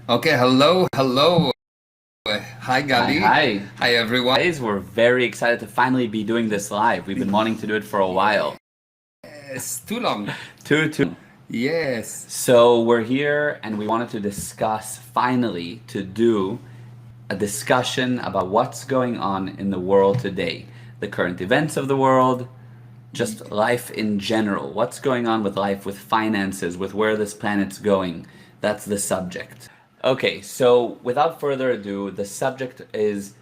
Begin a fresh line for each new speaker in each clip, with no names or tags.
Okay, hello. Hi,
Hi,
Gali.
hi.
Hi, everyone.
Guys, we're very excited to finally be doing this live. We've been wanting to do it for a while.
Yes, too long.
Too.
Yes.
So we're here and we wanted to discuss finally to do a discussion about what's going on in the world today. The current events of the world, just life in general. What's going on with life, with finances, with where this planet's going. That's the subject. Okay, so without further ado, the subject is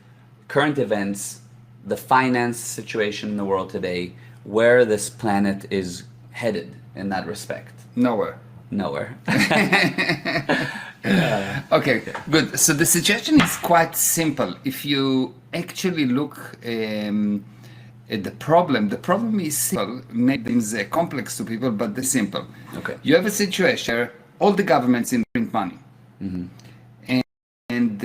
current events, the finance situation in the world today, where this planet is headed in that respect.
Nowhere.
Nowhere.
Okay, good. So the situation is quite simple. If you actually look at the problem is simple. Maybe it's complex to people, but they're simple.
Okay.
You have a situation where all the governments in print money, and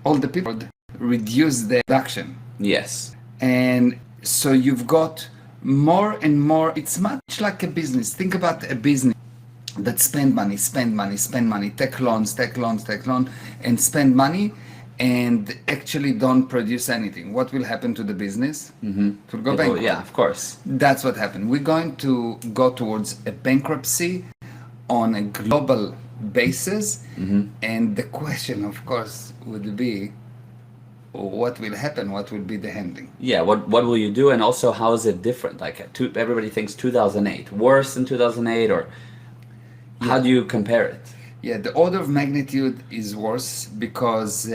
all the people reduce their production.
Yes.
And so you've got more and more. It's much like a business. Think about a business that spend money, take loans, and spend money, and actually don't produce anything. What will happen to the business? It will go bankrupt.
Yeah, of course.
That's what happened. We're going to go towards a bankruptcy on a global basis, and the question, of course, would be what will happen, what will be the handling.
Yeah, what will you do, and also how is it different? Like everybody thinks 2008 worse than 2008, or how do you compare it?
Yeah, the order of magnitude is worse because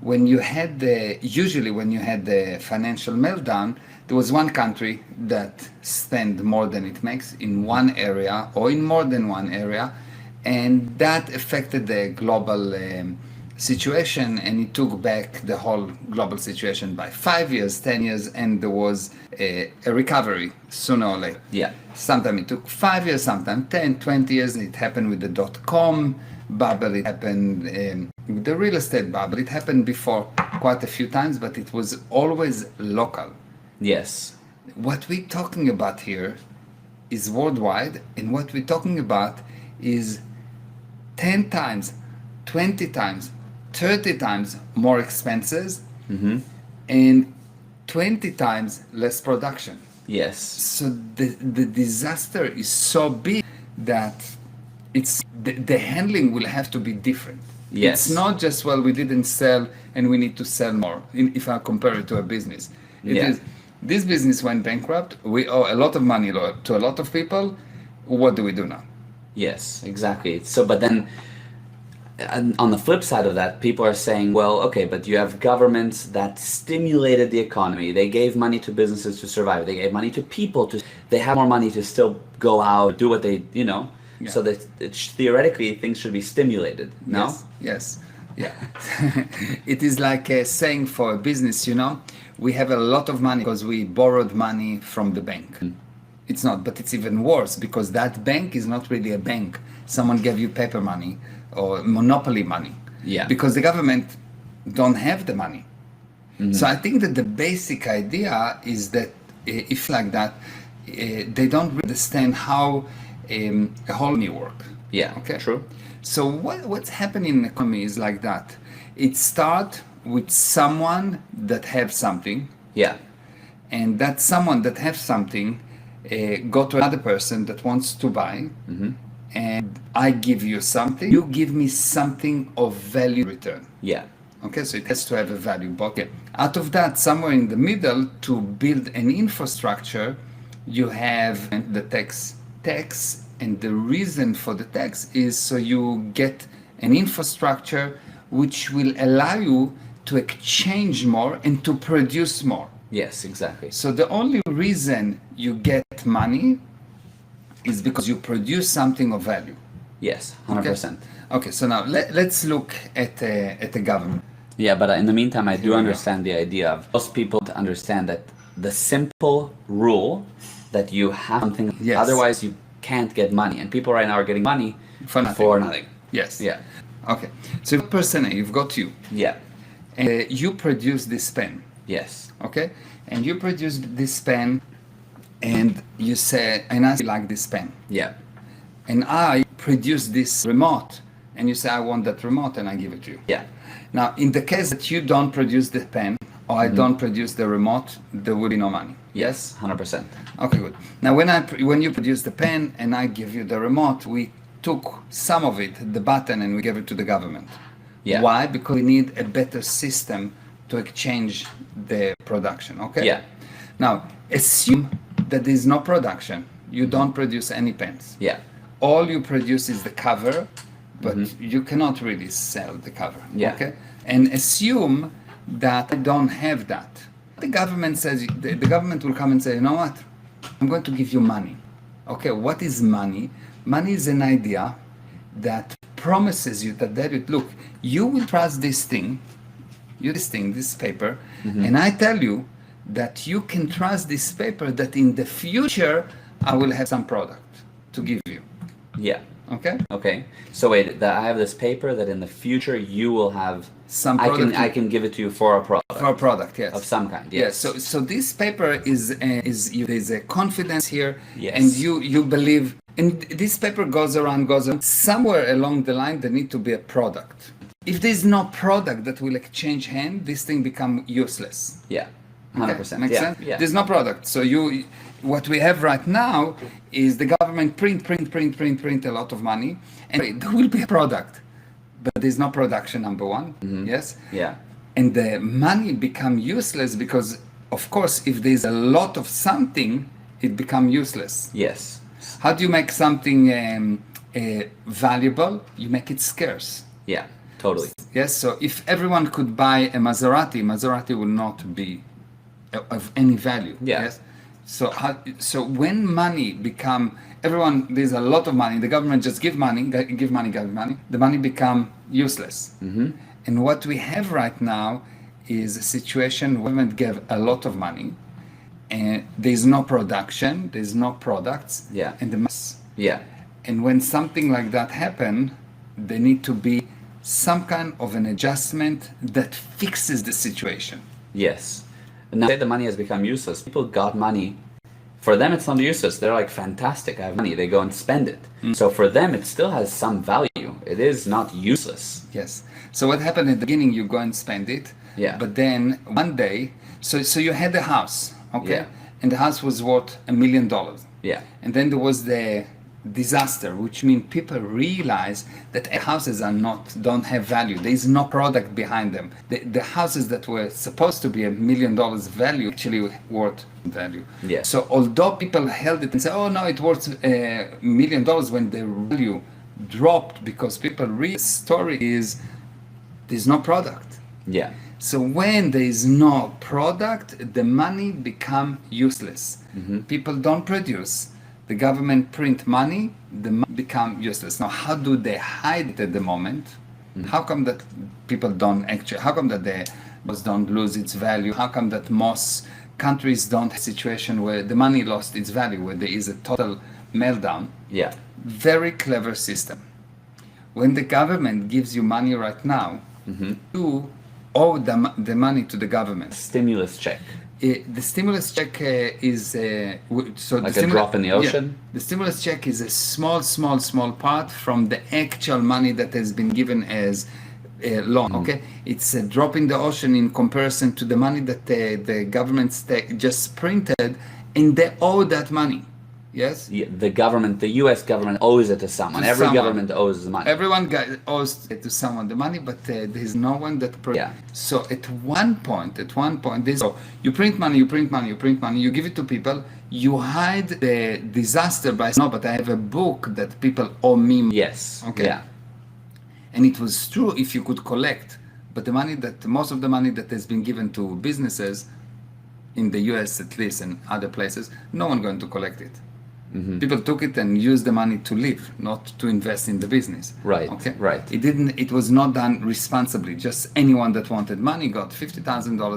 when you had the financial meltdown, there was one country that spent more than it makes in one area or in more than one area, and that affected the global situation, and it took back the whole global situation by 5 years, 10 years, and there was a recovery sooner or later.
Yeah.
Sometimes it took 5 years, sometimes 10, 20 years. It happened with the dot-com bubble. It happened with the real estate bubble. It happened before quite a few times, but it was always local.
Yes.
What we're talking about here is worldwide, and what we're talking about is 10 times, 20 times, 30 times more expenses, and 20 times less production.
Yes.
So the disaster is so big that the handling will have to be different.
Yes.
It's not just, well, we didn't sell and we need to sell more, if I compare it to a business. It
Yeah.
is, this business went bankrupt, we owe a lot of money to a lot of people. What do we do now?
Yes, exactly. So, but then on the flip side of that, people are saying, well, okay, but you have governments that stimulated the economy. They gave money to businesses to survive. They gave money to people they have more money to still go out, do what they,
Yeah.
so that theoretically things should be stimulated. No?
Yes. Yeah. It is like a saying for a business, we have a lot of money because we borrowed money from the bank. It's not, but it's even worse because that bank is not really a bank. Someone gave you paper money or monopoly money.
Yeah.
Because the government don't have the money. So I think that the basic idea is that if like that, they don't really understand how a whole new work.
Yeah.
Okay.
True.
So what's happening in the economy is like that. It starts with someone that has something,
Yeah.
and that someone that has something go to another person that wants to buy, and I give you something, you give me something of value in return.
Yeah.
Okay, so it has to have a value. But out of that, somewhere in the middle, to build an infrastructure, you have the tax. And the reason for the tax is so you get an infrastructure which will allow you to exchange more and to produce more.
Yes, exactly.
So the only reason you get money is because you produce something of value.
Yes, 100%.
Okay, so now let's look at the government.
Yeah, but in the meantime, I do
we go.
understand the idea of most people to understand that the simple rule that you have something,
Yes.
otherwise you can't get money. And people right now are getting money
For nothing.
for nothing.
Yes.
Yeah.
Okay, so person A, you've got you.
Yeah.
You produce this pen.
Yes.
Okay, and you produce this pen, and you say, and I like this pen.
Yeah.
And I produce this remote and you say, I want that remote, and I give it to you.
Yeah.
Now, in the case that you don't produce the pen, or I don't produce the remote, there will be no money.
Yes, 100%.
Okay, good. Now, when you produce the pen and I give you the remote, we took some of it, the button, and we gave it to the government.
Yeah.
Why? Because we need a better system to exchange the production, okay?
Yeah.
Now, assume that there is no production. You don't produce any pens.
Yeah.
All you produce is the cover, but you cannot really sell the cover,
Yeah.
okay? And assume that I don't have that. The government says, the government will come and say, you know what? I'm going to give you money. Okay, what is money? Money is an idea that promises you that look, you will trust this thing, this paper, and I tell you that you can trust this paper that in the future I will have some product to give you.
Yeah.
Okay?
Okay. So wait, I have this paper that in the future you will have
Some product.
I can give it to you for a product.
For a product, yes.
Of some kind.
Yes.
Yes.
So this paper there's a confidence here,
Yes.
and you believe, and this paper goes around. Somewhere along the line there need to be a product. If there's no product that will exchange hand, this thing become useless.
Yeah.
Okay?
100%.
Makes
Yeah.
sense?
Yeah.
There's no product. So what we have right now is the government print a lot of money, and there will be a product, but there's no production. Number one, yes.
Yeah.
And the money become useless because, of course, if there's a lot of something, it become useless.
Yes.
How do you make something valuable? You make it scarce.
Yeah. Totally.
Yes. So if everyone could buy a Maserati will not be of any value.
Yeah.
Yes. So when money become there's a lot of money. The government just give money. The money become useless. Mm-hmm. And what we have right now is a situation where government gave a lot of money, and there's no production, there's no products,
Yeah.
and the mass.
Yeah.
And when something like that happen, there need to be some kind of an adjustment that fixes the situation.
Yes. Now say the money has become useless. People got money. For them it's not useless. They're like, fantastic, I have money. They go and spend it. So for them it still has some value. It is not useless.
Yes. So what happened at the beginning, you go and spend it.
Yeah.
But then one day, so you had a house, okay?
Yeah.
And the house was worth $1 million.
Yeah.
And then there was the disaster, which means people realize that houses don't have value. There is no product behind them. The houses that were supposed to be $1 million value actually worth value.
Yeah.
So although people held it and said, oh no, it worth $1 million, when the value dropped because people read the story is there's no product.
Yeah.
So when there is no product, the money become useless. People don't produce. The government print money, the money become useless. Now, how do they hide it at the moment? How come that people don't actually? How come that the bonds don't lose its value? How come that most countries don't have a situation where the money lost its value, where there is a total meltdown?
Yeah.
Very clever system. When the government gives you money right now, you owe the money to the government.
Stimulus check.
The stimulus check is so
Like
the
a drop in the ocean?
Yeah, the stimulus check is a small part from the actual money that has been given as a loan. Okay, it's a drop in the ocean in comparison to the money that the government just printed, and they owe that money. Yes.
Yeah, the government, the U.S. government owes it to someone.
To
Every
someone.
government owes money.
Everyone owes to someone the money, but there's no one that.
Yeah.
So at one point, so you print money, you give it to people. You hide the disaster by no, but I have a book that people owe me.
Yes.
Okay.
Yeah.
And it was true if you could collect, but most of the money that has been given to businesses, in the U.S. at least and other places, no one going to collect it. People took it and used the money to live, not to invest in the business.
Right.
Okay.
Right.
It was not done responsibly. Just anyone that wanted money got $50,000,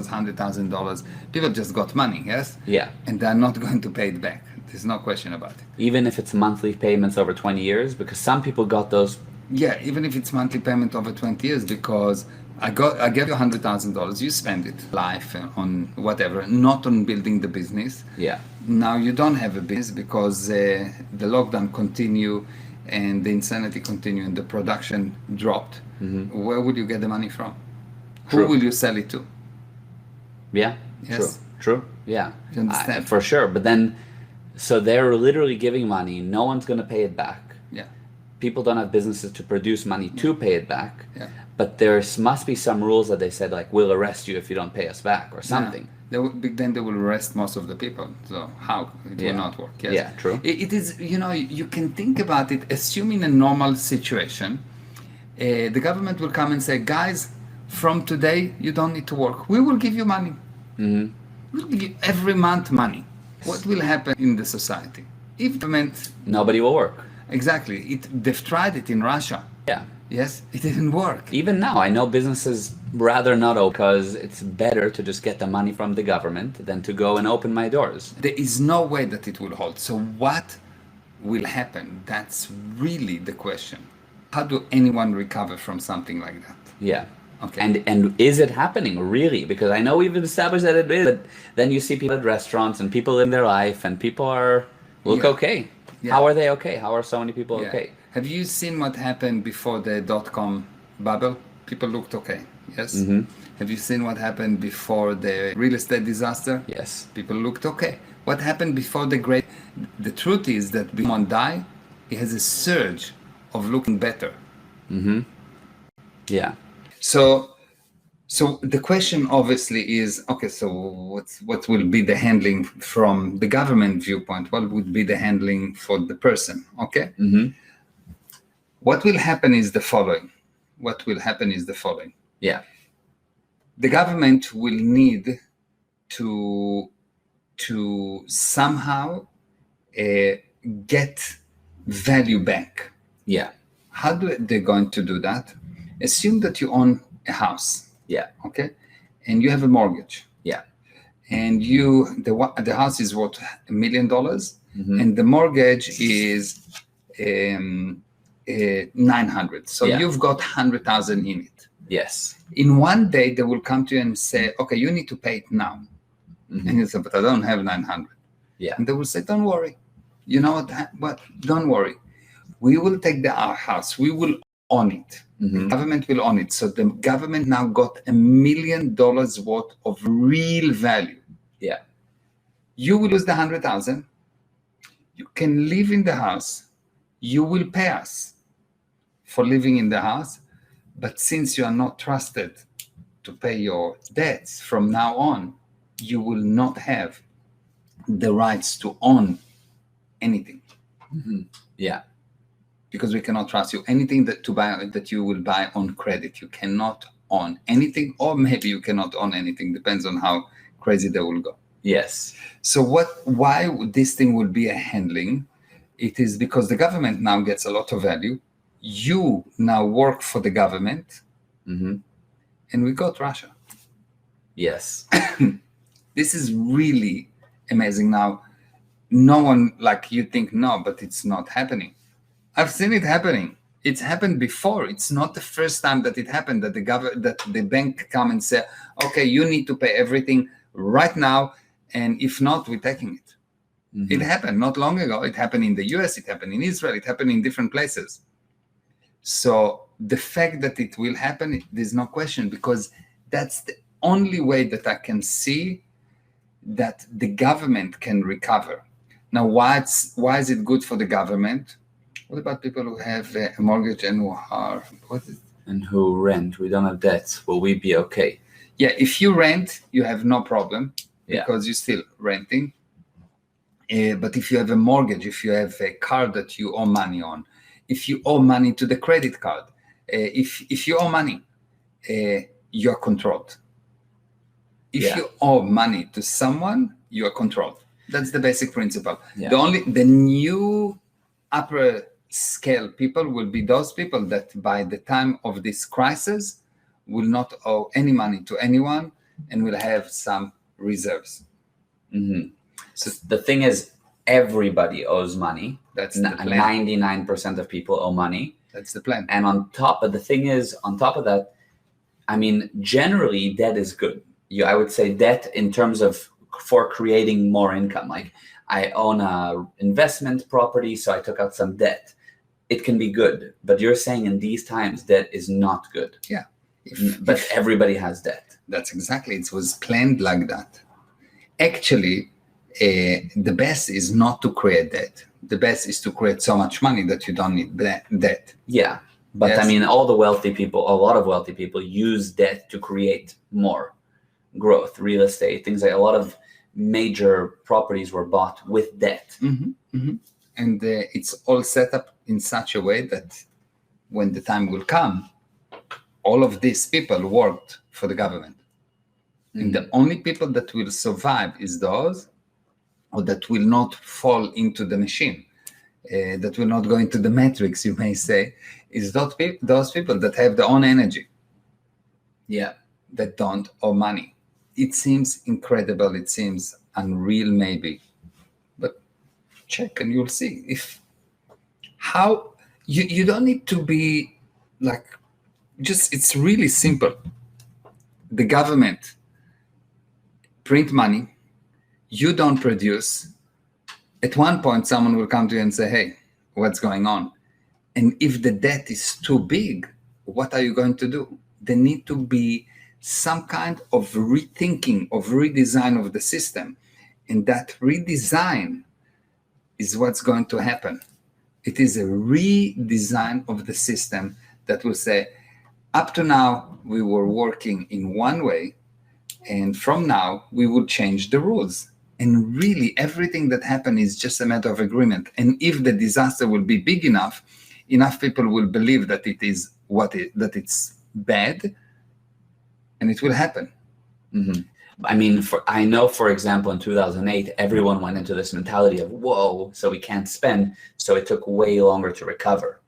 $100,000. People just got money, yes?
Yeah.
And they're not going to pay it back. There's no question about it.
Even if it's monthly payments over 20 years, because some people got those.
Yeah, even if it's monthly payment over 20 years, because I gave you $100,000, you spend it life on whatever, not on building the business.
Yeah.
Now you don't have a business because the lockdown continue, and the insanity continue and the production dropped, where will you get the money from?
True.
Who will you sell it to?
Yeah.
Yes.
True. Yeah.
You understand?
For sure. But then, so they're literally giving money. No one's going to pay it back.
Yeah.
People don't have businesses to produce money to pay it back.
Yeah.
But there must be some rules that they said, like, we'll arrest you if you don't pay us back or something.
Yeah. Then they will arrest most of the people. So how? It will not work. Yes.
Yeah, true.
It is, you can think about it, assuming a normal situation, the government will come and say, guys, from today, you don't need to work. We will give you money. We'll give you every month money. What will happen in the society? If government...
Nobody will work.
Exactly. They've tried it in Russia.
Yeah.
Yes, it didn't work.
Even now, I know businesses rather not open because it's better to just get the money from the government than to go and open my doors.
There is no way that it will hold. So what will happen? That's really the question. How do anyone recover from something like that?
Yeah.
Okay.
And is it happening really? Because I know we've established that it is, but then you see people at restaurants and people in their life and people look okay. Yeah. How are they okay? How are so many people okay?
Have you seen what happened before the dot-com bubble? People looked okay, yes? Have you seen what happened before the real estate disaster?
Yes.
People looked okay. What happened before the truth is that when someone dies, it has a surge of looking better.
Yeah.
So the question obviously is, okay, so what will be the handling from the government viewpoint? What would be the handling for the person? Okay. What will happen is the following.
Yeah.
The government will need to somehow get value back.
Yeah.
How they going to do that? Assume that you own a house.
Yeah.
Okay. And you have a mortgage.
Yeah.
And the house is worth $1 million, and the mortgage is 900. So you've got 100,000 in it.
Yes.
In one day, they will come to you and say, okay, you need to pay it now. And you say, but I don't have 900.
Yeah.
And they will say, don't worry. You know what? But don't worry. We will take our house. We will own it. The government will own it. So the government now got $1 million worth of real value.
Yeah.
You will lose the 100,000. You can live in the house. You will pay us for living in the house. But since you are not trusted to pay your debts from now on, you will not have the rights to own anything.
Yeah.
Because we cannot trust you. Anything that you will buy on credit, you cannot own anything, or maybe you cannot own anything. Depends on how crazy they will go.
Yes. So
why this thing will be a handling? It is because the government now gets a lot of value. You now work for the government, and we got Russia.
Yes.
This is really amazing. Now, no one you think, no, but it's not happening. I've seen it happening. It's happened before. It's not the first time that it happened that the bank come and say, okay, you need to pay everything right now, and if not, we're taking it. It happened not long ago. It happened in the US, it happened in Israel, it happened in different places. So the fact that it will happen, there's no question, because that's the only way that I can see that the government can recover. Now, why is it good for the government? What about people who have a mortgage and
who rent? We don't have debts. Will we be okay?
Yeah, if you rent, you have no problem because you're still renting. But if you have a mortgage, if you have a car that you owe money on, if you owe money to the credit card, if you owe money, you're controlled. If you owe money to someone, you are controlled. That's the basic principle. Yeah. The new upper scale people will be those people that by the time of this crisis will not owe any money to anyone and will have some reserves.
So the thing is, everybody owes money.
That's the plan.
99% of people owe money.
That's the plan.
And on top of that, I mean, generally debt is good. I would say debt in terms of for creating more income. Like I own a investment property, so I took out some debt. it can be good, but you're saying in these times debt is not good.
Yeah.
But everybody has debt.
That's exactly, it was planned like that. Actually, the best is not to create debt. The best is to create so much money that you don't need debt.
Yeah. But
Yes.
I mean, all the wealthy people, a lot of wealthy people use debt to create more growth, real estate, things like a lot of major properties were bought with debt.
And it's all set up in such a way that when the time will come, all of these people worked for the government. And the only people that will survive is those or that will not fall into the machine, that will not go into the matrix, you may say, is those people that have their own energy.
Yeah.
That don't owe money. It seems incredible. It seems unreal, maybe. But check and you'll see. If how you don't need to be like, just it's really simple. The government print money, you don't produce. At one point, someone will come to you and say, hey, what's going on? And if the debt is too big, what are you going to do? There need to be some kind of rethinking, of redesign of the system. And that redesign is what's going to happen. It is a redesign of the system that will say, up to now, we were working in one way, and from now, we will change the rules. And really, everything that happened is just a matter of agreement. And if the disaster will be big enough, enough people will believe that it is that it's bad, and it will happen.
I mean, I know, for example, in 2008, everyone went into this mentality of, whoa, so we can't spend. So it took way longer to recover.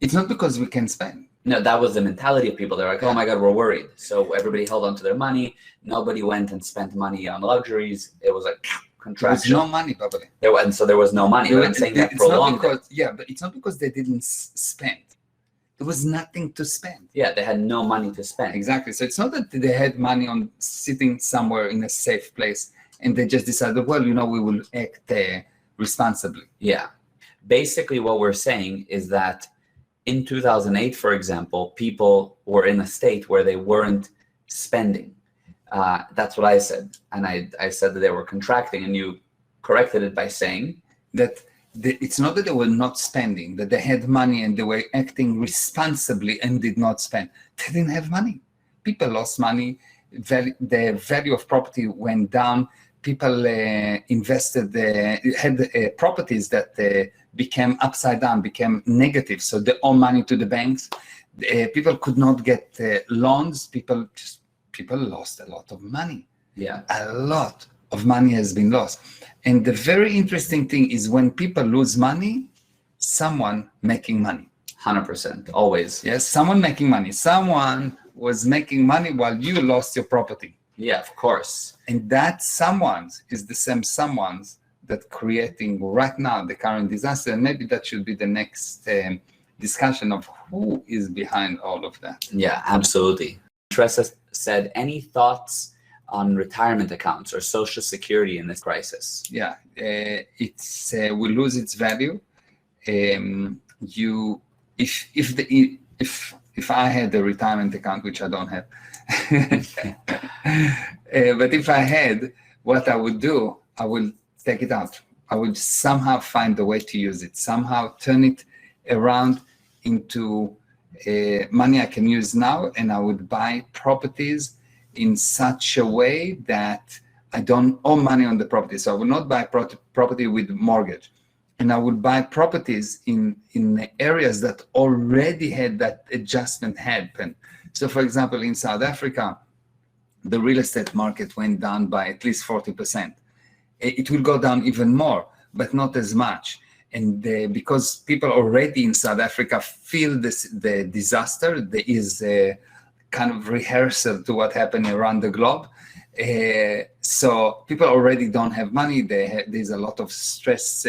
It's not because we can spend.
No, that was the mentality of people. They're like, oh my God, we're worried. So everybody held on to their money. Nobody went and spent money on luxuries. It was like contraction.
There was no money, probably.
And so there was no money. I'm saying that prolonged.
But it's not because they didn't spend. There was nothing to spend.
Yeah, they had no money to spend.
Exactly. So it's not that they had money on sitting somewhere in a safe place and they just decided, well, we will act responsibly.
Yeah. Basically, what we're saying is that in 2008, for example, people were in a state where they weren't spending. That's what I said. And I said that they were contracting, and you corrected it by saying
that it's not that they were not spending, that they had money and they were acting responsibly and did not spend. They didn't have money. People lost money. The value of property went down. People invested, had properties that became upside down, became negative. So they owe money to the banks. People could not get loans. People lost a lot of money.
Yeah,
a lot of money has been lost. And the very interesting thing is when people lose money, someone making money.
100%, always.
Yes, someone making money. Someone was making money while you lost your property.
Yeah, of course.
And that someone is the same someone that creating right now the current disaster. And maybe that should be the next discussion of who is behind all of that.
Yeah, absolutely. Teresa said, any thoughts on retirement accounts or social security in this crisis?
Yeah, it's will lose its value. If I had a retirement account, which I don't have, but if I had, what I would do, I will take it out. I would somehow find a way to use it, somehow turn it around into money I can use now, and I would buy properties in such a way that I don't owe money on the property. So I will not buy property with mortgage. And I would buy properties in areas that already had that adjustment happen. So for example, in South Africa, the real estate market went down by at least 40%. It will go down even more, but not as much. And because people already in South Africa feel the disaster, there is a kind of rehearsal to what happened around the globe. So people already don't have money. There's a lot of stress.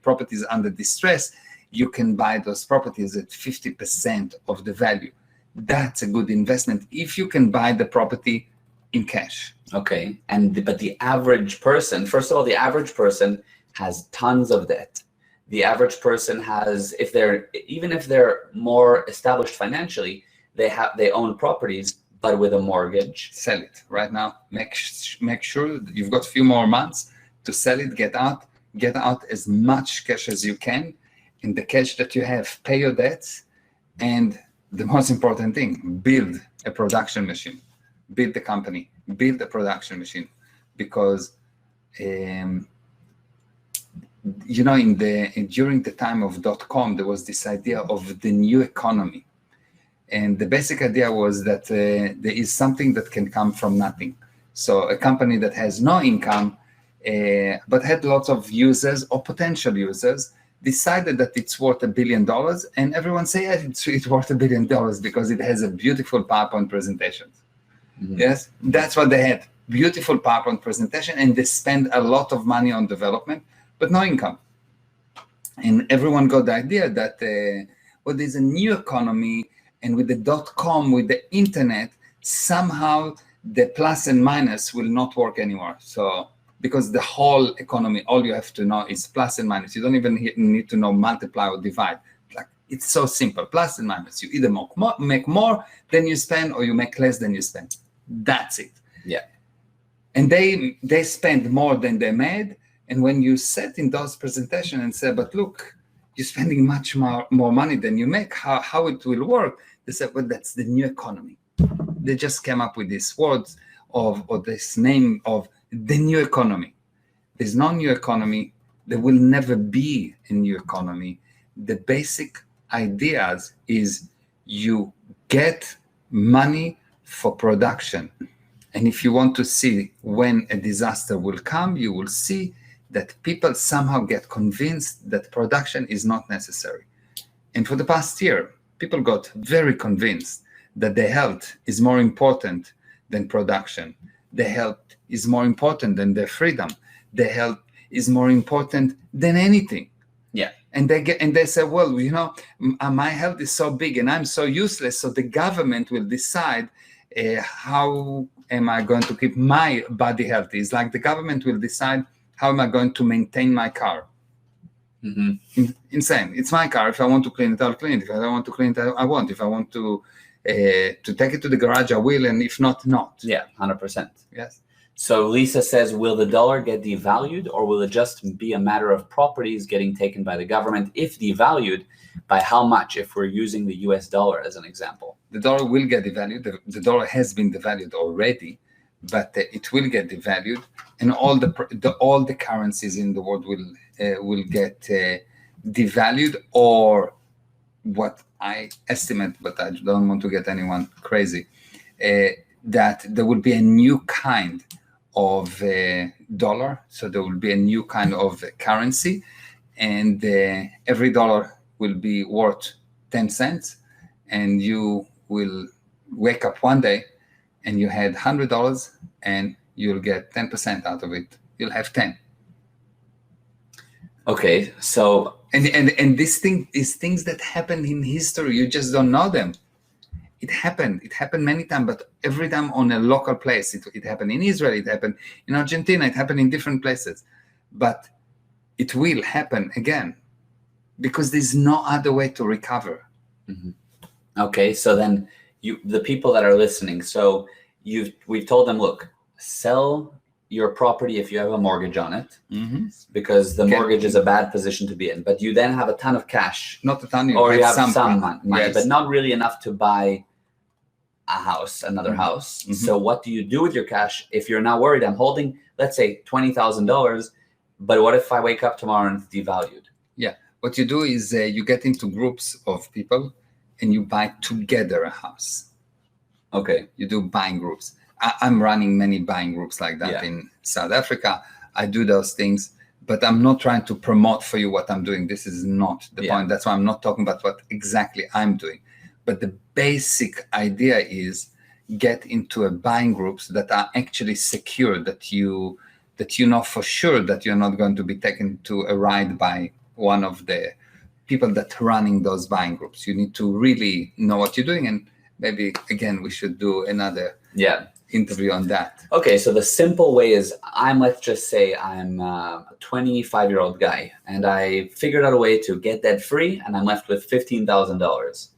Properties under distress. You can buy those properties at 50% of the value. That's a good investment if you can buy the property in cash.
Okay, but the average person, first of all, the average person has tons of debt. the average person has, even if they're more established financially, they own properties, but with a mortgage.
Sell it right now. Make sure that you've got a few more months to sell it. Get out as much cash as you can. In the cash that you have, pay your debts, and the most important thing, build a production machine. Build the company. Build a production machine, because during the time of .com, there was this idea of the new economy. And the basic idea was that there is something that can come from nothing. So a company that has no income, but had lots of users or potential users, decided that it's worth $1 billion. And everyone say, yeah, it's worth $1 billion because it has a beautiful PowerPoint presentation. Mm-hmm. Yes, that's what they had. Beautiful PowerPoint presentation. And they spend a lot of money on development, but no income. And everyone got the idea that, there's a new economy. And with the .com, with the internet, somehow the plus and minus will not work anymore. So, because the whole economy, all you have to know is plus and minus. You don't even need to know multiply or divide. Like, it's so simple, plus and minus. You either make more than you spend, or you make less than you spend. That's it.
Yeah.
And they spend more than they made. And when you set in those presentations and say, but look, you're spending much more money than you make, how it will work? They said, well, that's the new economy. They just came up with this word or this name of the new economy. There's no new economy. There will never be a new economy. The basic ideas is you get money for production. And if you want to see when a disaster will come, you will see that people somehow get convinced that production is not necessary. And for the past year, people got very convinced that the health is more important than production. The health is more important than their freedom. The health is more important than anything.
Yeah.
And they say, well, my health is so big and I'm so useless, so the government will decide how am I going to keep my body healthy. It's like the government will decide how am I going to maintain my car. Mm-hmm. Insane. It's my car. If I want to clean it, I'll clean it. If I don't want to clean it, I won't. If I want to take it to the garage, I will. And if not, not.
Yeah, 100%.
Yes.
So Lisa says, will the dollar get devalued, or will it just be a matter of properties getting taken by the government? If devalued, by how much, if we're using the US dollar as an example?
The dollar will get devalued. The dollar has been devalued already, but it will get devalued. And all the currencies in the world will get devalued, or what I estimate, but I don't want to get anyone crazy, that there will be a new kind of dollar. So there will be a new kind of currency, and every dollar will be worth 10 cents. And you will wake up one day and you had $100 and you'll get 10% out of it. You'll have 10.
Okay, so
and this thing is things that happen in history. You just don't know them. It happened many times, but every time on a local place. It happened in Israel, it happened in Argentina, it happened in different places. But it will happen again because there's no other way to recover.
Mm-hmm. Okay, so then the people that are listening, so we've told them, look, sell your property if you have a mortgage on it, mm-hmm. because the mortgage is a bad position to be in. But you then have a ton of cash.
Not a ton,
or you have some money,
yes.
But not really enough to buy another mm-hmm. house. Mm-hmm. So what do you do with your cash if you're not worried? I'm holding, let's say, $20,000, but what if I wake up tomorrow and it's devalued?
Yeah, what you do is you get into groups of people and you buy together a house.
Okay.
You do buying groups. I'm running many buying groups like that in South Africa. I do those things, but I'm not trying to promote for you what I'm doing. This is not the point. That's why I'm not talking about what exactly I'm doing. But the basic idea is get into a buying groups that are actually secure, that you know for sure that you're not going to be taken to a ride by one of the people that are running those buying groups. You need to really know what you're doing. And maybe, again, we should do another interview on that.
Okay, so the simple way is let's just say I'm a 25-year-old guy and I figured out a way to get debt free and I'm left with $15,000.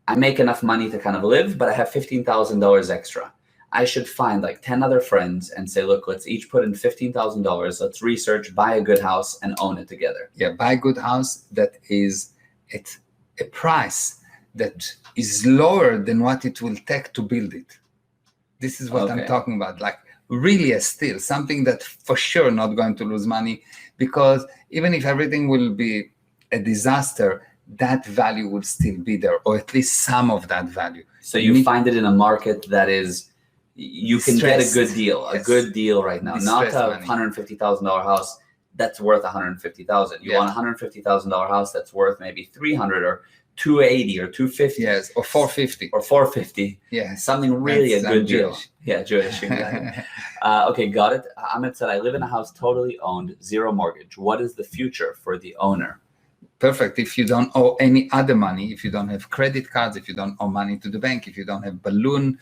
I make enough money to kind of live, but I have $15,000 extra. I should find like 10 other friends and say, look, let's each put in $15,000. Let's research, buy a good house and own it together.
Yeah, buy a good house that is at a price that is lower than what it will take to build it. This is what I'm talking about. Like really a steal, something that for sure not going to lose money, because even if everything will be a disaster, that value will still be there, or at least some of that value.
So you find it in a market that is, you can get a good deal, a good deal right now. Not a $150,000 house that's worth $150,000. You want a $150,000 house that's worth maybe $300 or $280 or $250.
Yes, or $450.
Or $450.
Yeah,
something really a good deal.
Jewish.
Yeah, Jewish. Exactly. Okay, got it. Ahmed said, I live in a house totally owned, zero mortgage. What is the future for the owner?
Perfect. If you don't owe any other money, if you don't have credit cards, if you don't owe money to the bank, if you don't have balloon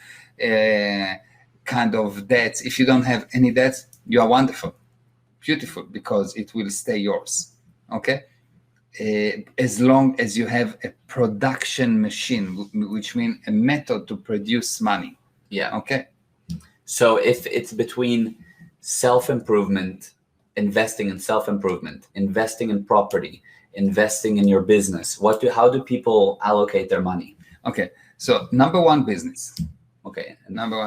kind of debts, if you don't have any debts, you are wonderful, beautiful, because it will stay yours. Okay. As long as you have a production machine, which means a method to produce money.
Yeah.
Okay.
So if it's between self-improvement, investing in self-improvement, investing in property, investing in your business, how do people allocate their money?
Okay. So number one, business.
Okay.
Number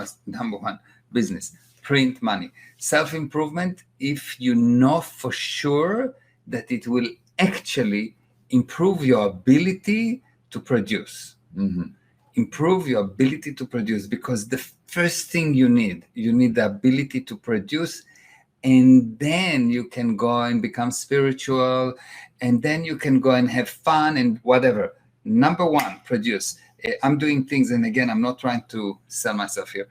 one, business. Print money. Self-improvement, if you know for sure that it will actually improve your ability to produce.
Mm-hmm.
Improve your ability to produce, because the first thing you need the ability to produce, and then you can go and become spiritual, and then you can go and have fun and whatever. Number one, produce. I'm doing things, and again, I'm not trying to sell myself here.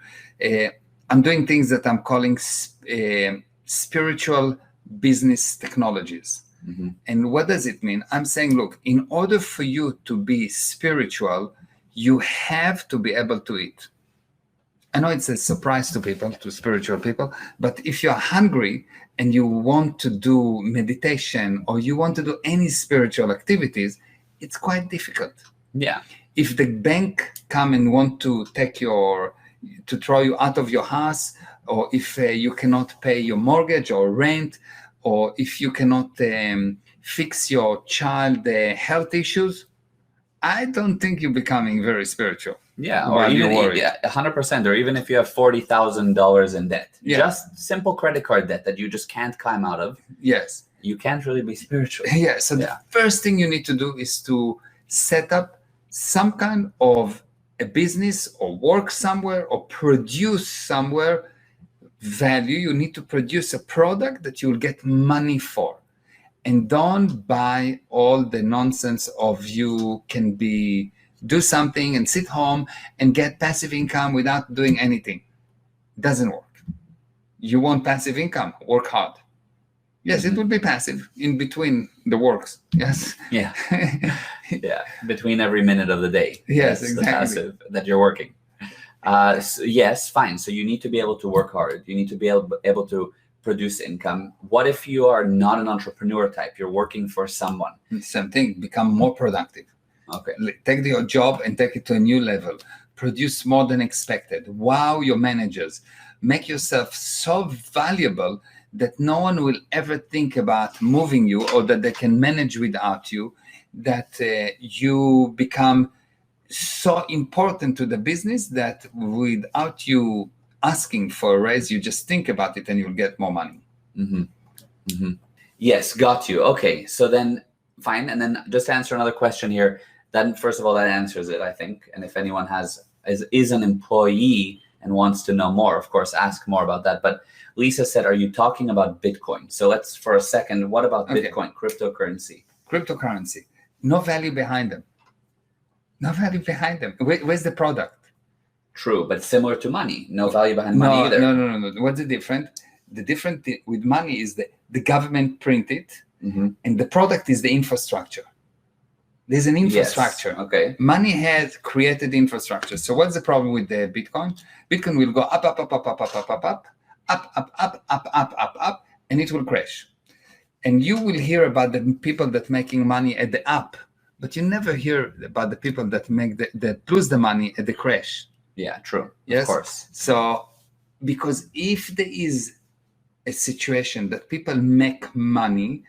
I'm doing things that I'm calling spiritual business technologies.
Mm-hmm.
And what does it mean? I'm saying, look, in order for you to be spiritual, you have to be able to eat. I know it's a surprise to people, to spiritual people, but if you're hungry and you want to do meditation or you want to do any spiritual activities, it's quite difficult.
Yeah.
If the bank come and want to throw you out of your house, or if you cannot pay your mortgage or rent, or if you cannot fix your child health issues, I don't think you're becoming very spiritual.
Yeah, or even 100%, or even if you have $40,000 in debt, just simple credit card debt that you just can't climb out of.
Yes,
you can't really be spiritual.
Yeah. So the first thing you need to do is to set up some kind of a business or work somewhere or produce somewhere value. You need to produce a product that you'll get money for. And don't buy all the nonsense of you can do something and sit home and get passive income without doing anything. It doesn't work. You want passive income, work hard. Yes, it will be passive in between the works. Yes.
Yeah. Yeah. Between every minute of the day.
Yes,
that's
exactly.
The passive that you're working. So yes, fine. So you need to be able to work hard. You need to be able to produce income. What if you are not an entrepreneur type? You're working for someone.
Same thing. Become more productive.
Okay.
Take your job and take it to a new level. Produce more than expected. Wow your managers. Make yourself so valuable that no one will ever think about moving you, or that they can manage without you, that you become so important to the business that without you asking for a raise, you just think about it and you'll get more money.
Mm-hmm. Mm-hmm. Yes, got you. Okay, so then fine. And then just to answer another question here, then first of all, that answers it, I think. And if anyone is an employee and wants to know more, of course, ask more about that. But Lisa said, are you talking about Bitcoin? So let's, for a second, what about Bitcoin, cryptocurrency?
Cryptocurrency, no value behind them. No value behind them. Where's the product?
True, but similar to money. No value behind money either.
No. What's the difference? The difference with money is that the government print it,
mm-hmm.
and the product is the infrastructure. There's an infrastructure.
Yes. Okay.
Money has created infrastructure. So what's the problem with the Bitcoin? Bitcoin will go up, up, and it will crash. And you will hear about the people that making money at the up, but you never hear about the people that that lose the money at the crash.
Yeah, true.
Yes?
Of course.
So, because if there is a situation that people make money,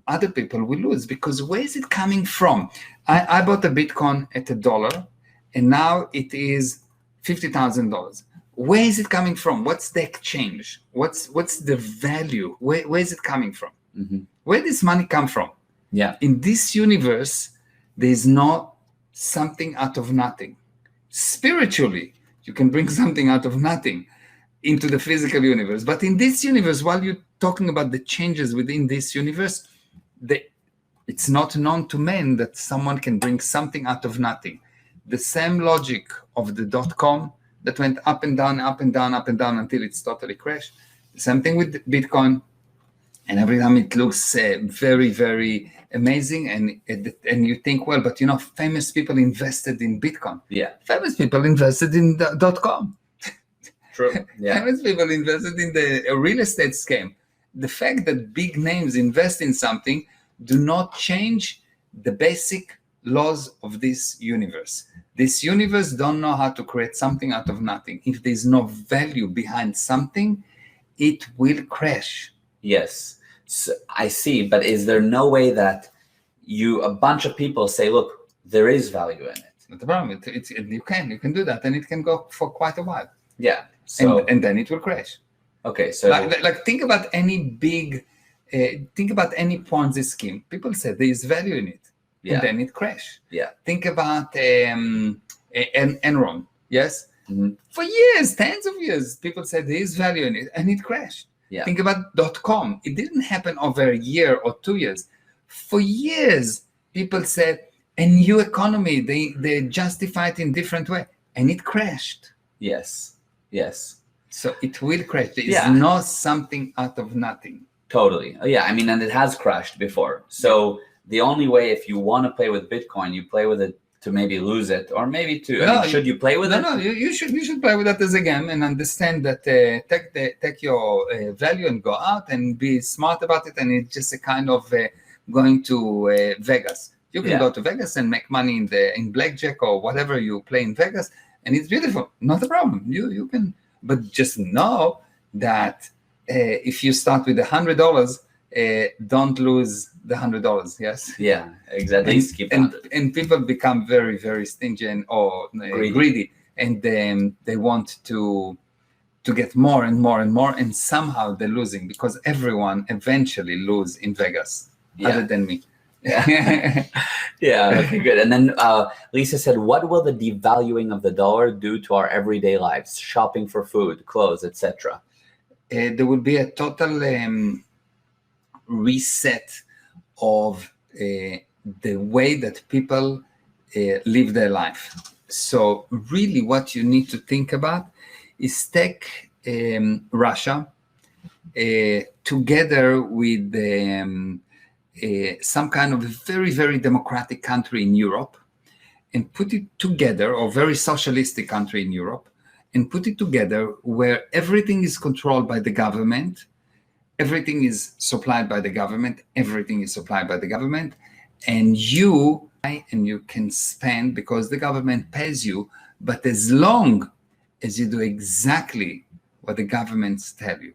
other people will lose, because where is it coming from? I bought a Bitcoin at $1 and now it is $50,000. Where is it coming from? What's the exchange? What's the value? Where is it coming from?
Mm-hmm.
Where does money come from?
Yeah.
In this universe, there is not something out of nothing. Spiritually, you can bring something out of nothing into the physical universe. But in this universe, while you're talking about the changes within this universe, it's not known to men that someone can bring something out of nothing. The same logic of the .com that went up and down, up and down, up and down until it's totally crashed. The same thing with Bitcoin. And every time it looks very, very amazing. And you think, well, but famous people invested in Bitcoin.
Yeah.
Famous people invested in the .com.
True. Yeah.
Famous people invested in the real estate scam. The fact that big names invest in something do not change the basic laws of this universe. This universe don't know how to create something out of nothing. If there's no value behind something, it will crash.
Yes. So, I see. But is there no way that a bunch of people say, look, there is value in it?
Not the problem. You can do that, and it can go for quite a while.
Yeah. So
and then it will crash.
Okay. So
like think about any big, think about any Ponzi scheme. People say there is value in it, and then it crash.
Yeah.
Think about Enron. Yes.
Mm-hmm.
For years, tens of years, people said there is value in it, and it crashed.
Yeah.
Think about .com. It didn't happen over a year or 2 years. For years, people said a new economy. They justify it in different way, and it crashed.
Yes. Yes.
So it will crash. There is not something out of nothing.
Totally. Yeah. I mean, and it has crashed before. So the only way, if you want to play with Bitcoin, you play with it to maybe lose it, or maybe to. Should you play with it?
No, you should play with that as a game and understand that take your value and go out and be smart about it. And it's just a kind of going to Vegas. You can go to Vegas and make money in blackjack or whatever you play in Vegas, and it's beautiful. Not a problem. You can, but just know that if you start with $100, don't lose the $100. Yes.
Yeah, exactly.
And people become very, very stingy or greedy, and they want to get more and more and more, and somehow they're losing, because everyone eventually lose in Vegas, other than me.
Yeah. Yeah. Okay, good. And then Lisa said, what will the devaluing of the dollar do to our everyday lives? Shopping for food, clothes, etc.
There will be a total reset of the way that people live their life. So really what you need to think about is take Russia together with some kind of very, very democratic country in Europe, and put it together, or very socialistic country in Europe, and put it together where everything is controlled by the government, everything is supplied by the government, and you can spend because the government pays you, but as long as you do exactly what the governments tell you.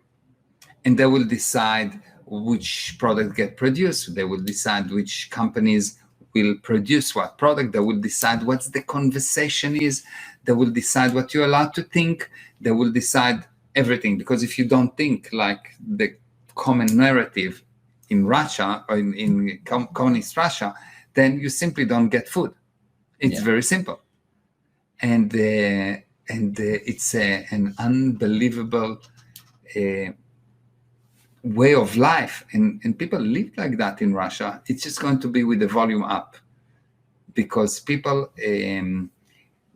And they will decide which product get produced. They will decide which companies will produce what product. They will decide what the conversation is. They will decide what you're allowed to think. They will decide everything. Because if you don't think like the common narrative in Russia or in communist Russia, then you simply don't get food. It's very simple. And it's an unbelievable way of life, and people live like that in Russia. It's just going to be with the volume up, because people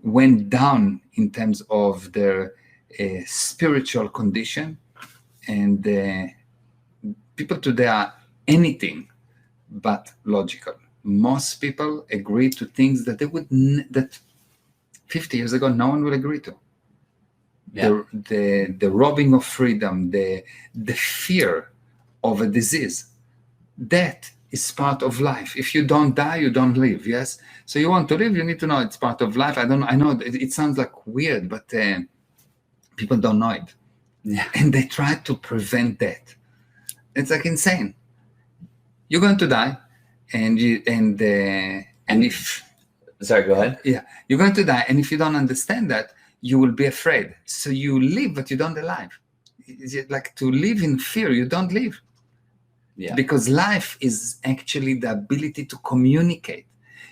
went down in terms of their spiritual condition, and people today are anything but logical. most people agree to things that they would that 50 years ago no one would agree to.
Yeah.
The robbing of freedom, the fear of a disease, that is part of life. If you don't die, you don't live. Yes. So you want to live, you need to know it's part of life. I know it sounds like weird, but people don't know it.
Yeah.
And they try to prevent that. It's like insane. You're going to die, and if
Sorry, go ahead.
yeah, you're going to die, and if you don't understand that, you will be afraid. So you live, but you don't alive. It's like to live in fear, you don't live.
Yeah.
Because life is actually the ability to communicate.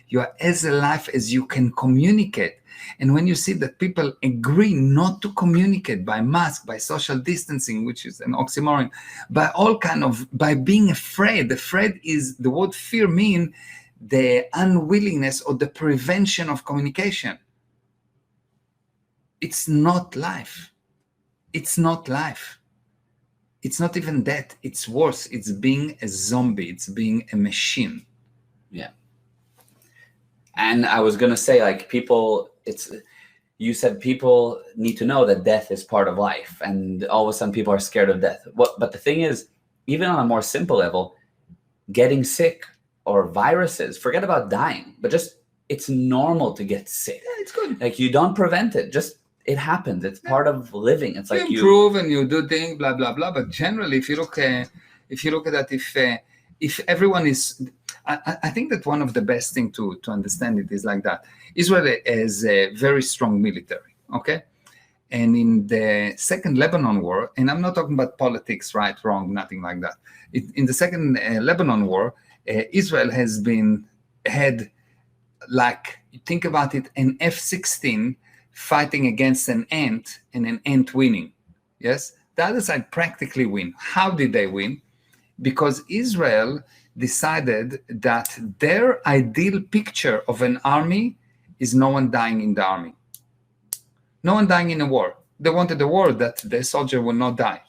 You are as alive as you can communicate. And when you see that people agree not to communicate by mask, by social distancing, which is an oxymoron, by being afraid. Afraid is, the word fear mean the unwillingness or the prevention of communication. It's not life. It's not life. It's not even that. It's worse. It's being a zombie. It's being a machine.
Yeah. And I was going to say, like, you said people need to know that death is part of life, and all of a sudden people are scared of death. But the thing is, even on a more simple level, getting sick or viruses, forget about dying, but just it's normal to get sick.
Yeah, it's good.
Like, you don't prevent it. Just it happens. It's part of living. It's like
you improve and you do things, blah blah blah. But generally, if you look at that, if everyone is, I think that one of the best thing to understand it is like that. Israel has a very strong military, okay? And in the Second Lebanon War, and I'm not talking about politics, right, wrong, nothing like that. In the Second Lebanon War, Israel had, like, think about it, an F-16 fighting against an ant and an ant winning. Yes? The other side practically win. How did they win? Because Israel decided that their ideal picture of an army is no one dying in the army. No one dying in a war. They wanted a war that the soldier will not die.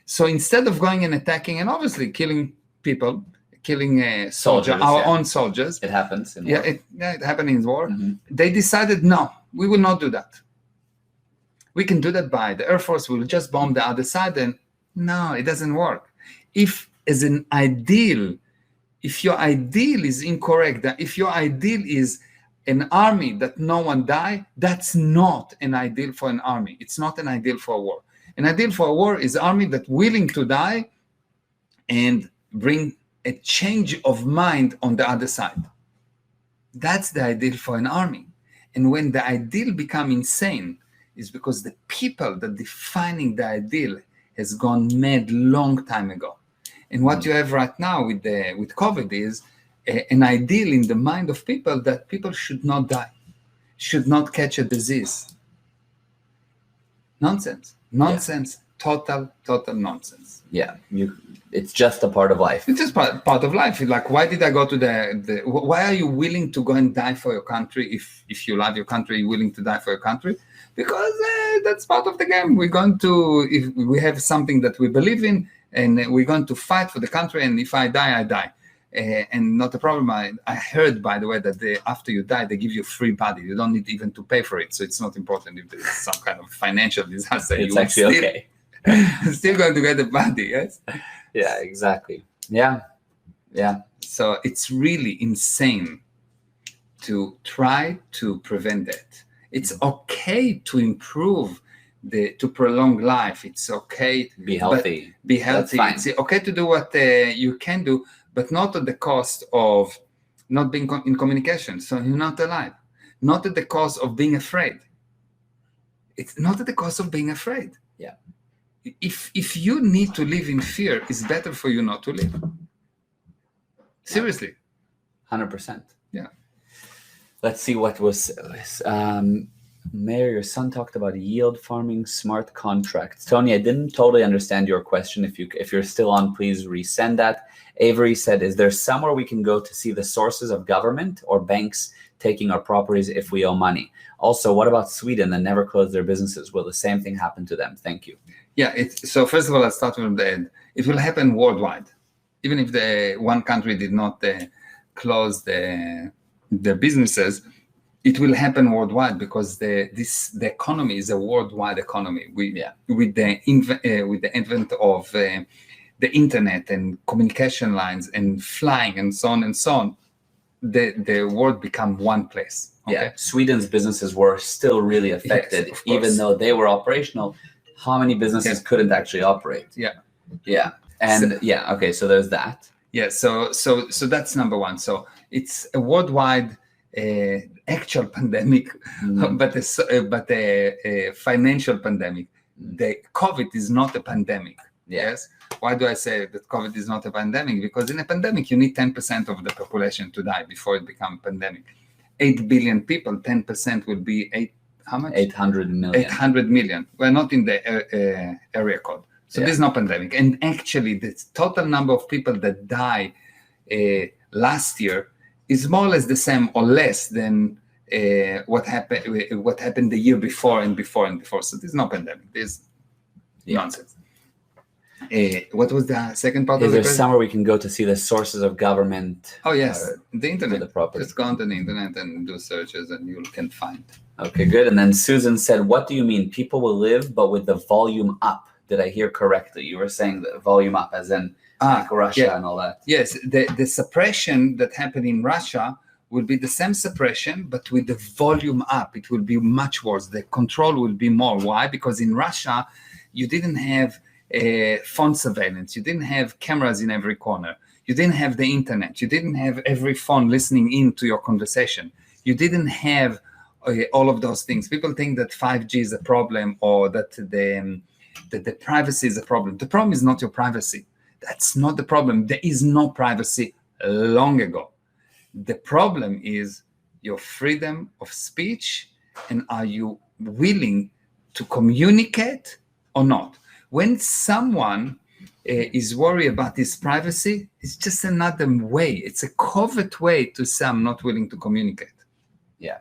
So instead of going and attacking and obviously killing people, killing soldiers, our own soldiers.
It happens in war.
It happened in war. Mm-hmm. They decided, no, we will not do that. We can do that by the Air Force. Will just bomb the other side. And no, it doesn't work. If your ideal is incorrect, that if your ideal is an army that no one die, that's not an ideal for an army. It's not an ideal for a war. An ideal for a war is an army that's willing to die and bring a change of mind on the other side. That's the ideal for an army. And when the ideal become insane, is because the people that defining the ideal has gone mad long time ago. And what you have right now with COVID is an ideal in the mind of people that people should not die, should not catch a disease. Nonsense. Total nonsense.
Yeah, it's just a part of life.
It's just part of life. Like, why did I go to why are you willing to go and die for your country? If you love your country, you're willing to die for your country? Because that's part of the game. If we have something that we believe in, and we're going to fight for the country, and if I die, I die. And not a problem. I heard, by the way, that after you die, they give you a free body. You don't need even to pay for it. So it's not important if there's some kind of financial disaster.
It's actually okay.
Still going to get the body, yes?
Yeah, exactly. Yeah.
So it's really insane to try to prevent that. It's okay to improve, to prolong life. It's okay.
Be healthy.
Be healthy. It's okay to do what you can do, but not at the cost of not being in communication. So you're not alive. Not at the cost of being afraid. It's not at the cost of being afraid.
Yeah.
If you need to live in fear, it's better for you not to live. Seriously.
100%.
Yeah.
Let's see what was Meir, your son talked about yield farming, smart contracts. Tony, I didn't totally understand your question. If you're still on, please resend that. Avery said, is there somewhere we can go to see the sources of government or banks taking our properties if we owe money? Also, what about Sweden that never closed their businesses? Will the same thing happen to them? Thank you.
Yeah, so first of all, let's start from the end. It will happen worldwide. Even if the one country did not close the businesses, it will happen worldwide because the economy is a worldwide economy. With the advent of the internet and communication lines and flying and so on, the world become one place. Okay?
Yeah, Sweden's businesses were still really affected,
Yes,
even though they were operational. How many businesses couldn't actually operate?
Yeah.
And so there's that.
Yeah, so that's number one. So it's a worldwide actual pandemic, but a financial pandemic. The COVID is not a pandemic. Yes. Why do I say that COVID is not a pandemic? Because in a pandemic, you need 10% of the population to die before it becomes a pandemic. 8 billion people, 10% will be how much?
800 million.
800 million. We're not in the area code. So this is not pandemic. And actually, the total number of people that die last year is more or less the same or less than what happened the year before and before. So this is not pandemic. This is nonsense. What was the second part of the question?
Is there somewhere we can go to see the sources of government?
Oh, yes. The internet.
The property.
Just go onto the internet and do searches and you can find.
Okay, good. And then Susan said, what do you mean? People will live, but with the volume up. Did I hear correctly? You were saying the volume up as in like Russia and all that.
Yes, the suppression that happened in Russia will be the same suppression, but with the volume up. It will be much worse. The control will be more. Why? Because in Russia, you didn't have phone surveillance. You didn't have cameras in every corner. You didn't have the internet. You didn't have every phone listening in to your conversation. You didn't have all of those things. People think that 5G is a problem or that the privacy is a problem. The problem is not your privacy. That's not the problem. There is no privacy long ago. The problem is your freedom of speech, and are you willing to communicate or not? When someone is worried about his privacy, it's just another way. It's a covert way to some not willing to communicate.
Yeah.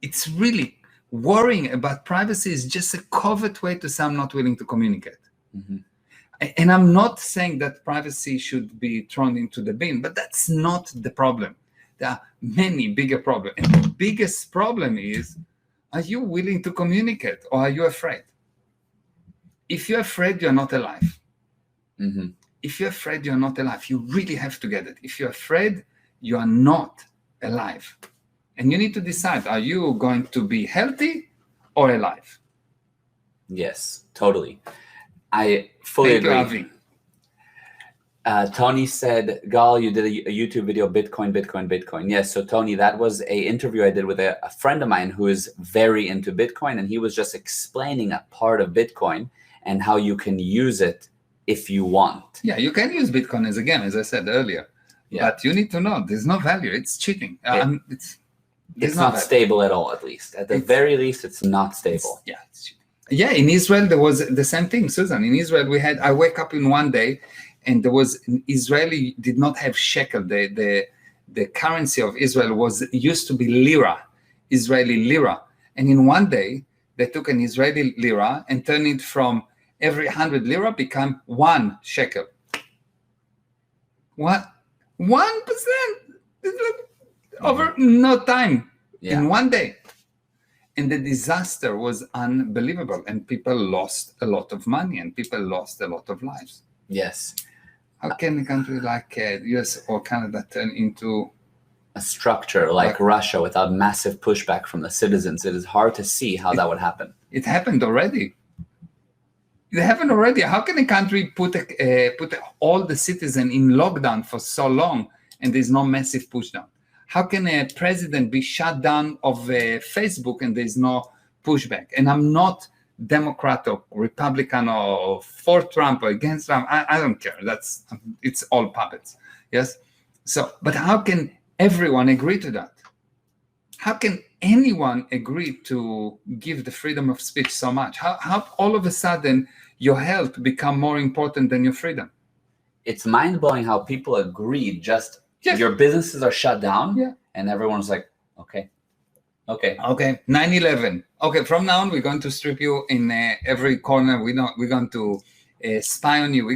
It's really worrying about privacy is just a covert way to some not willing to communicate.
Mm-hmm.
And I'm not saying that privacy should be thrown into the bin, but that's not the problem. There are many bigger problems. And the biggest problem is, are you willing to communicate or are you afraid? If you're afraid, you're not alive.
Mm-hmm.
If you're afraid, you're not alive. You really have to get it. If you're afraid, you are not alive. And you need to decide, are you going to be healthy or alive?
Yes, totally. I fully agree. Tony said, Gal, you did a YouTube video, Bitcoin. Yes, so Tony, that was a interview I did with a friend of mine who is very into Bitcoin, and he was just explaining a part of Bitcoin and how you can use it if you want.
Yeah, you can use Bitcoin as I said earlier. Yeah. But you need to know, there's no value. It's cheating.
It's not stable at all, at least. At the very least, it's not stable.
It's cheating. Yeah, in Israel, there was the same thing, Susan. In Israel, I wake up in one day, and there was an Israeli did not have shekel. The currency of Israel used to be lira, Israeli lira. And in one day, they took an Israeli lira and turned it from every 100 lira become 1 shekel. What? 1%? Over no time, in one day. And the disaster was unbelievable. And people lost a lot of money and people lost a lot of lives.
Yes.
How can a country like US or Canada turn into
a structure like Russia without massive pushback from the citizens? It is hard to see how that would happen.
It happened already. How can a country put all the citizens in lockdown for so long and there's no massive pushdown? How can a president be shut down of Facebook and there's no pushback? And I'm not Democrat or Republican or for Trump or against Trump. I don't care. It's all puppets. Yes. So, but how can everyone agree to that? How can anyone agree to give the freedom of speech so much? How all of a sudden your health become more important than your freedom?
It's mind-blowing how people agreed. Just your businesses are shut down, and everyone's like, okay.
9/11. Okay, from now on we're going to strip you in every corner. We're going to spy on you.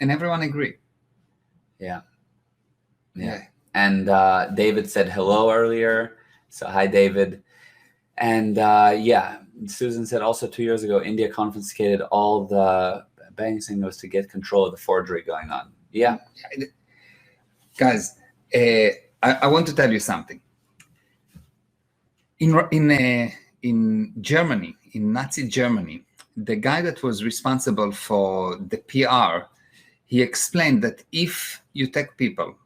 And everyone agree.
Yeah. Yeah. And David said hello earlier. So hi, David. And Susan said also 2 years ago, India confiscated all the banking was to get control of the forgery going on. Yeah.
Guys, I want to tell you something. In Germany, in Nazi Germany, the guy that was responsible for the PR, he explained that if you take people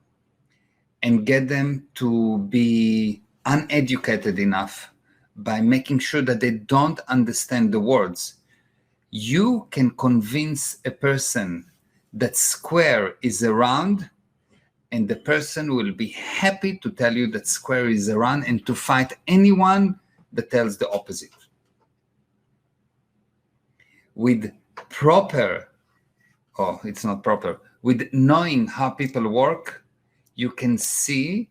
and get them to be uneducated enough by making sure that they don't understand the words, you can convince a person that square is around, and the person will be happy to tell you that square is around and to fight anyone that tells the opposite. With with knowing how people work, you can see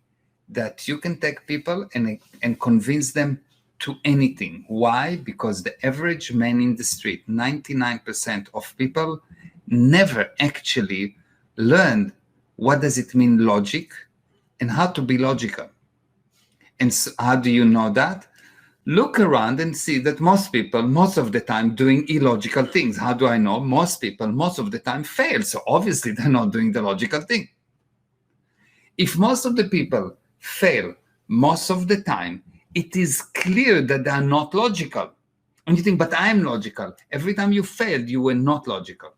that you can take people and convince them to anything. Why? Because the average man in the street, 99% of people never actually learned what does it mean logic and how to be logical. And so how do you know that? Look around and see that most people, most of the time, doing illogical things. How do I know? Most people, most of the time, fail. So obviously they're not doing the logical thing. If most of the people fail most of the time, it is clear that they are not logical. And you think, but I am logical. Every time you failed, you were not logical.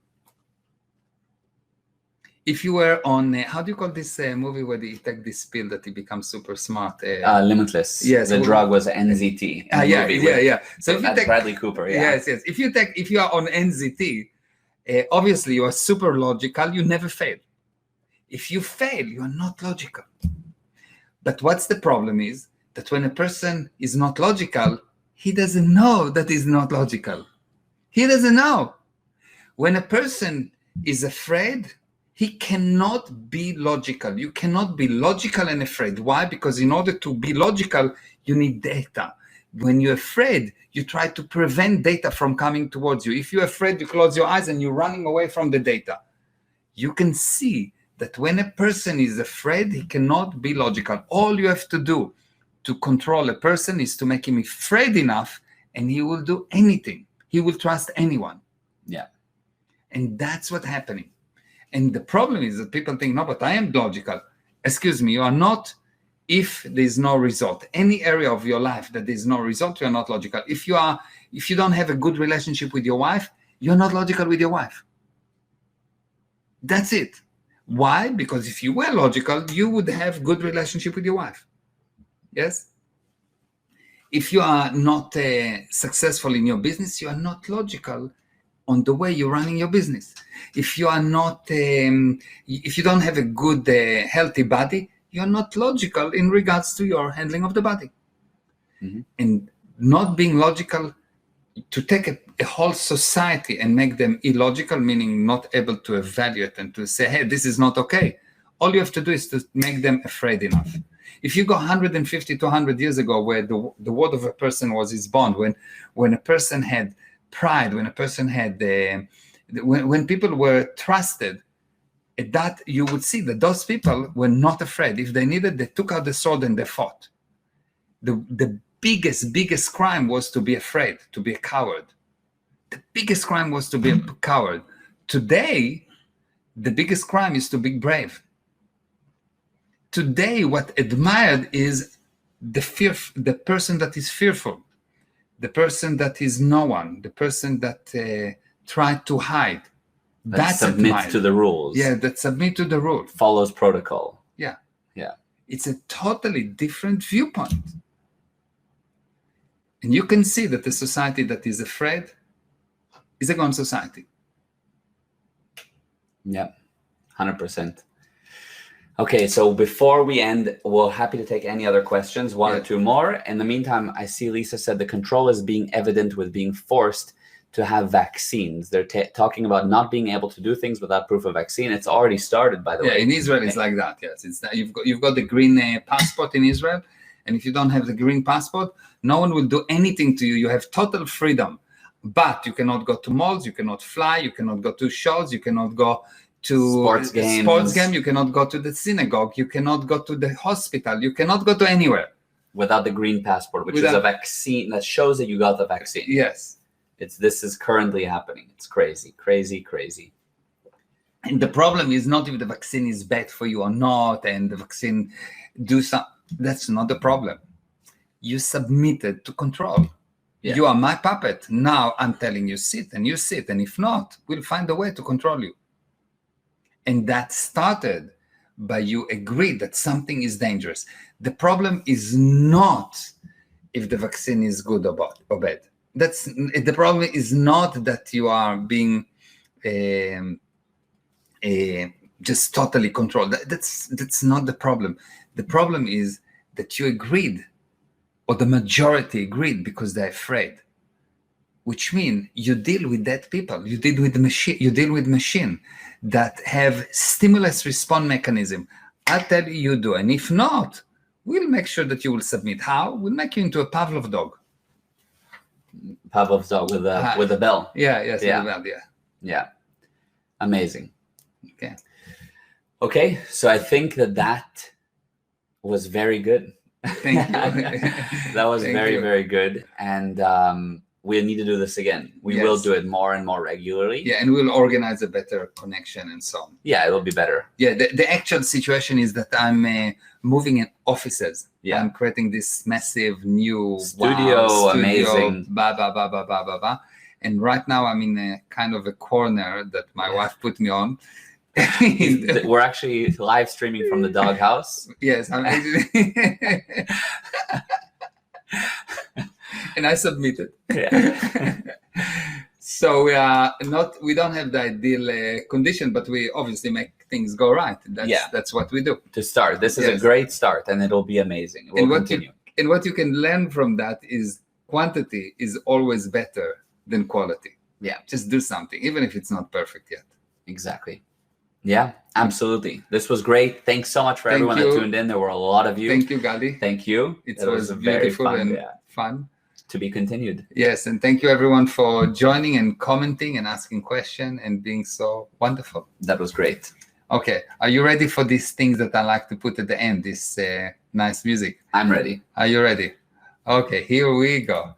If you were on, how do you call this movie where he take this pill that he becomes super smart?
Limitless.
Yes.
The drug was NZT.
Yeah. So if you take
Bradley Cooper, yeah.
Yes. If you are on NZT, obviously you are super logical. You never fail. If you fail, you are not logical. But what's the problem is that when a person is not logical, he doesn't know that he's not logical. He doesn't know. When a person is afraid, he cannot be logical. You cannot be logical and afraid. Why? Because in order to be logical, you need data. When you're afraid, you try to prevent data from coming towards you. If you're afraid, you close your eyes and you're running away from the data. You can see that when a person is afraid, he cannot be logical. All you have to do to control a person is to make him afraid enough, and he will do anything. He will trust anyone.
Yeah.
And that's what's happening. And the problem is that people think, no, but I am logical. Excuse me, you are not if there's no result. Any area of your life that there's no result, you're not logical. If you don't have a good relationship with your wife, you're not logical with your wife. That's it. Why? Because if you were logical, you would have good relationship with your wife. Yes? If you are not successful in your business, you are not logical on the way you're running your business. If you are not, if you don't have a good, healthy body, you're not logical in regards to your handling of the body. Mm-hmm. And not being logical, to take a whole society and make them illogical, meaning not able to evaluate and to say, hey, this is not okay. All you have to do is to make them afraid enough. If you go 150 to 100 years ago, where the word of a person was his bond, when a person had pride, when a person had, when people were trusted, at that you would see that those people were not afraid. If they needed, they took out the sword and they fought. The biggest crime was to be afraid, to be a coward. The biggest crime was to be a coward. Today, the biggest crime is to be brave. Today, what admired is the person that is fearful, the person that is no one, the person that tried to hide.
That submits to the rules.
Yeah, that submit to the rule.
Follows protocol.
Yeah.
Yeah.
It's a totally different viewpoint. And you can see that the society that is afraid is a gone society.
Yeah, 100%. Okay, so before we end, we're happy to take any other questions, one or two more. In the meantime, I see Lisa said the control is being evident with being forced to have vaccines. They're talking about not being able to do things without proof of vaccine. It's already started, by the way.
Yeah, in Israel, it's like that. Yes, it's that you've got the green passport in Israel, and if you don't have the green passport, no one will do anything to you. You have total freedom, but you cannot go to malls, you cannot fly, you cannot go to shows, you cannot go to
Sports games.
sports game. You cannot go to the synagogue. You cannot go to the hospital. You cannot go to anywhere
without the green passport, which is a vaccine that shows that you got the vaccine.
Yes.
This is currently happening. It's crazy, crazy, crazy.
And the problem is not if the vaccine is bad for you or not, and the vaccine do some. That's not the problem. You submitted to control. Yeah. You are my puppet. Now I'm telling you sit, and you sit, and if not, we'll find a way to control you. And that started by you agreed that something is dangerous. The problem is not if the vaccine is good or bad. The problem is not that you are being just totally controlled. That's not the problem. The problem is that you agreed, or the majority agreed, because they're afraid. Which means you deal with dead people. You deal with the machine. You deal with machine that have stimulus response mechanism. I'll tell you, you do, and if not, we'll make sure that you will submit. How? We'll make you into a Pavlov dog.
Pavlov's dog with a bell.
Yeah. Yes.
Yeah.
With a bell. Yeah.
Yeah. Amazing.
Okay.
Okay. So I think that was very good.
Thank you.
That was very good. And we'll need to do this again. We will do it more and more regularly.
Yeah, and we'll organize a better connection and so on.
Yeah, it'll be better.
Yeah, the actual situation is that I'm moving in offices.
Yeah.
I'm creating this massive new
studio, amazing.
And right now I'm in a kind of a corner that my wife put me on.
We're actually live streaming from the doghouse.
Yes, I'm actually. And I submitted.
Yeah.
So we don't have the ideal condition, but we obviously make things go right. That's what we do.
To start, this is a great start, and it'll be amazing. We'll continue.
And what you can learn from that is quantity is always better than quality.
Yeah.
Just do something, even if it's not perfect yet.
Exactly. Yeah, absolutely. This was great. Thanks so much for everyone that tuned in. There were a lot of you.
Thank you, Gadi.
Thank you.
It was beautiful and fun.
To be continued.
Yes, and thank you everyone for joining and commenting and asking questions and being so wonderful.
That was great.
Okay, are you ready for these things that I like to put at the end, this nice music?
I'm ready.
Are you ready? Okay, here we go.